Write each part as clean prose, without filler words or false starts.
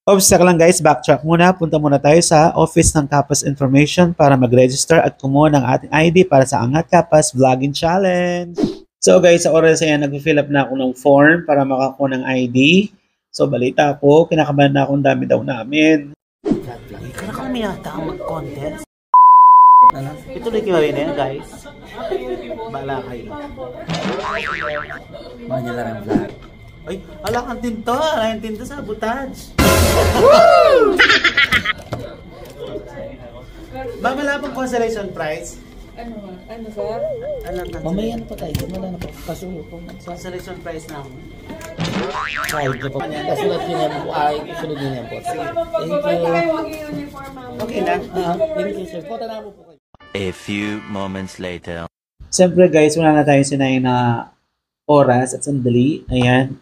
Oops, saka lang guys, backtrack muna. Punta muna tayo sa Office ng Kapas Information para mag-register at kumuha ng ating ID para sa Angat Kapas Vlogging Challenge. So guys, sa oras na yan, nag-fill up na ako ng form para makakuha ng ID. So balita ako, kinakabahan na akong dami daw namin. Ikaw na kami yata ang mag-contest. Ituloy kayo na yan guys. Bala kayo. Mga lang vlog. Ay, ala kang tinto. Ala yung tinto sa butaj. Mamalapang consolation prize. Ano sir? Mamaya na pa tayo. Wala na pa. Pasulupong. Consolation prize na ako. Kahit na po. Kasunod yun yan po. Ay, kasunod yun yan po. Sige. Thank you. Okay lang. Thank you sir. Punta na po kayo. A few moments later. Siyempre guys, wala na tayong sinay na oras at sandali. Ayan.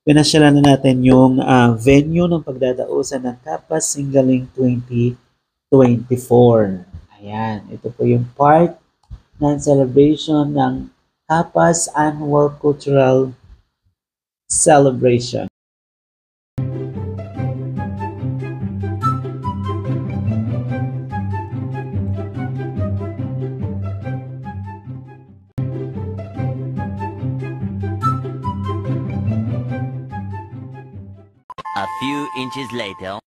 Pinasyalan na natin yung venue ng pagdadausan ng Kapas Singaling 2024. Ayan. Ito po yung part ng celebration ng Kapas Annual Cultural Celebration. A few inches later.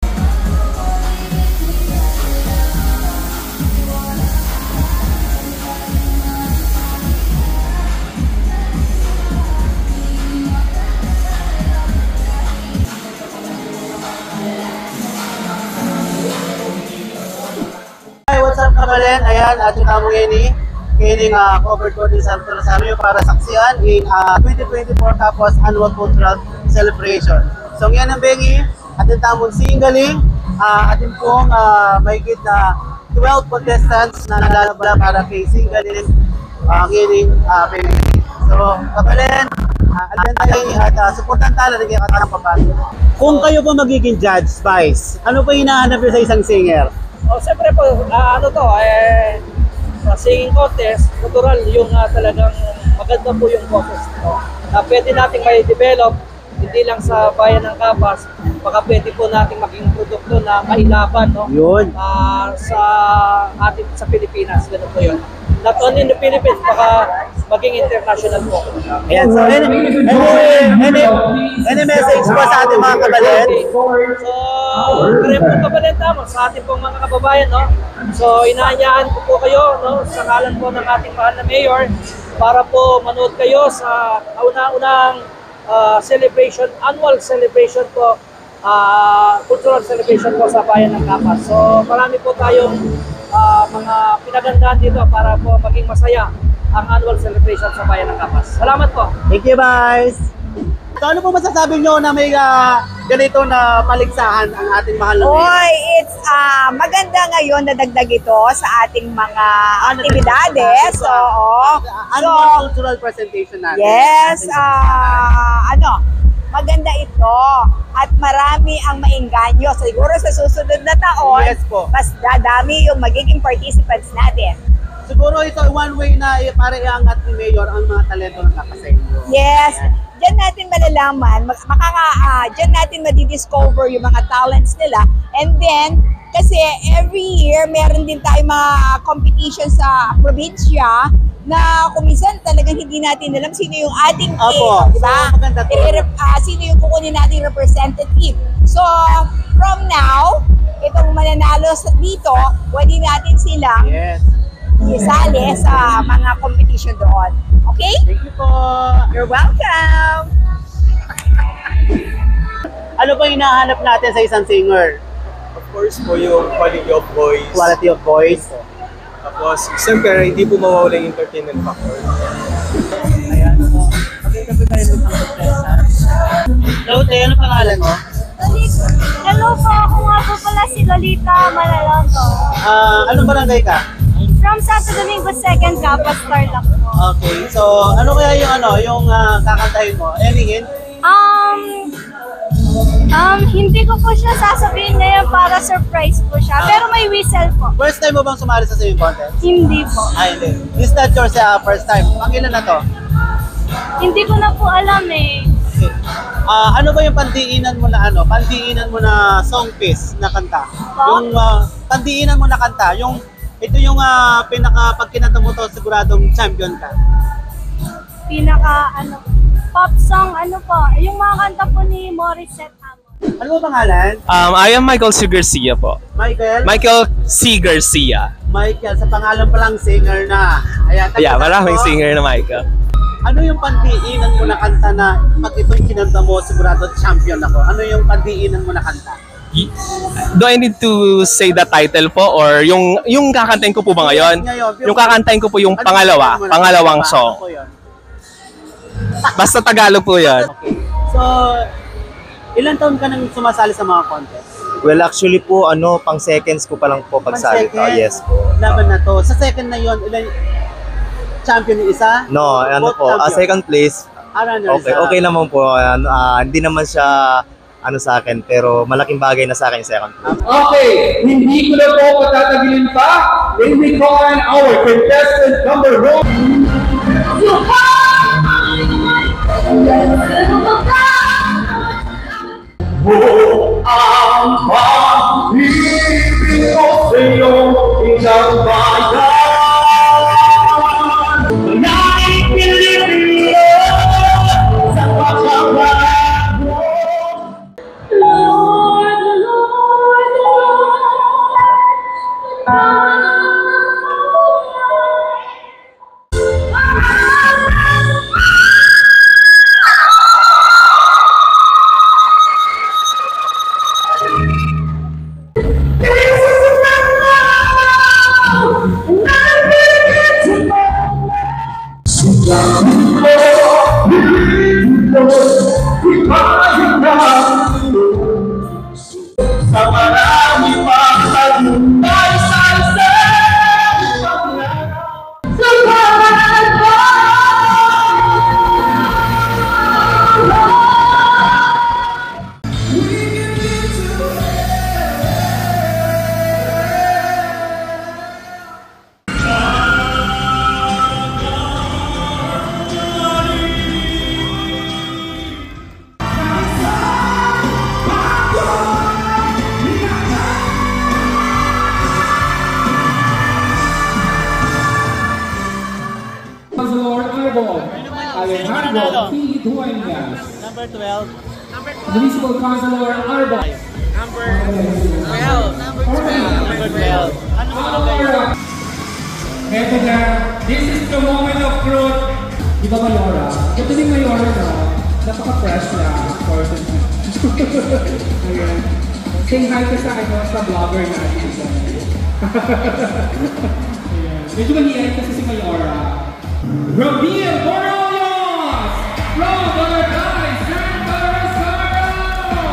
Hi, what's up kabalan? Ayan, ating kamo ini. Kining covered ko din sa Rosario para saksiyan in 2024 Kapas Annual Cultural Celebration. So ngayon ang bengi, atin tamon singaling, atin pong mahigit na 12 contestants na nalalabala para kay singaling ngining bengi. So kabalan, alin tayo at supportan tala rin kayo katang papasok. Kung kayo po magiging judge, Spice, ano po hinahanap nyo sa isang singer? Siyempre po, singing contest, natural yung talagang maganda po yung boses nito. Pwede nating may develop hindi lang sa bayan ng Kapas, baka pwede po nating maging produkto na mailaban, no? Yun. Sa atin sa Pilipinas, ganun po yun. Not only in the Philippines, baka maging international po. Ayan, so any message po sa ating mga kabalan? So, kaya po kabalan tama sa ating pong mga kababayan, no? So, inaanyaan ko po kayo, no? Sa ngalan po ng ating mahal na mayor, para po manood kayo sa una-unang celebration, annual celebration po, cultural celebration po sa bayan ng Kapas. So marami po tayong mga pinagandaan dito para po maging masaya ang annual celebration sa bayan ng Kapas. Salamat po. Thank you guys. So ano po masasabi nyo na may ganito na paligsahan ang ating mahal na mayor? Oy, it's maganda ngayon na dagdag ito sa ating mga aktibidades. So, annual cultural presentation natin. yes, maganda ito at marami ang maengganyo. Siguro sa susunod na taon, Yes po. mas dadami yung magiging participants natin. Siguro ito one way na para iangat ni Mayor ang mga talento ng Kapasenyo. Yes, diyan natin malalaman, diyan natin madidiscover yung mga talents nila. And then, kasi every year, meron din tayo mga competition sa probinsya na kuminsan talagang hindi natin alam sino yung ating Apo, di ba? so maganda to. Sino yung kukunin nating representative. So, from now, itong mananalo dito, pwede natin silang Yes. isali sa mga competition doon. Okay? Thank you po. You're welcome! Ano ba hinahanap natin sa isang singer? Of course po yung quality of voice. Quality of voice. Tapos, siyempre, hindi po mawawala yung entertainment factor. Ayan. So, magkakabi tayo ng isang contestant. Hello, Te. Ano pangalan mo? Hello po, ako nga po pala si Lolita Malalonto. Anong barangay ka? From Santo Domingo 2nd Kapas, Tarlac po. Okay. So, ano kaya yung kakantahin mo? Any hint? Hindi ko po siya sasabihin ngayon para surprise po siya. Pero may whistle po. First time mo bang sumali sa singing contest? Hindi po. Ay, hindi. Is that your first time? Pangilan na to? Hindi ko na po alam eh. Okay. Ano ba yung pandiinan mo na pandiinan mo na song piece na kanta? Yung pandiinan mo na kanta, ito yung pinaka pag kinanta mo to siguradong champion ka. Pinaka pop song po, yung mga kanta po ni Morissette Amo. Ano ba pangalan? I am Michael C. Garcia po. Michael? Michael C. Garcia. Michael, sa pangalan pa lang singer na. Ayan, Yeah, maraming singer na Michael. Ano yung pandiinan mo na kanta na pag itong kinanta mo, sigurado champion ako? Ano yung pandiinan mo na kanta? Do I need to say the title po or yung kakantahin ko po ba ngayon? Yung kakantahin ko po yung pangalawang song. Ano yun? Basta Tagalog po yan. Okay. So, ilan taon ka nang sumasali sa mga contest? Well, actually po, pang seconds ko pa lang po pagsali. Pang-second? Yes po. Laban na to. Sa second na yon, ilan champion yung isa? No, Both po, champion? second place. Runners Okay, okay naman po. Hindi naman siya sa akin, pero malaking bagay na sa akin yung second place. Okay, hindi ko na po patatagilin pa. Then we call on our contestant number 1. Ang pag-ibig ko sa'yo, isang bayan. Manahing Pilipino sa pagkabayan mo. Lord, Lord, sa marami pang tagumpay sa isang paglalang sa Alejandro P. Dueñas. Number 12. Municipal Councilor Arbon. Number 12. Number 12. Ano mo kayo? Eto na, this is the moment of truth. Di ba, Mayora? Ito din Mayora, no? Napaka-fresh na. Ayan. Say hi ka sa sa vlogger natin. Ayan. Medyo maliit kasi si Mayora. Rabia Borolios from Barangay Santa Rosario.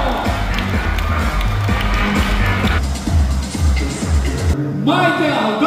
Michael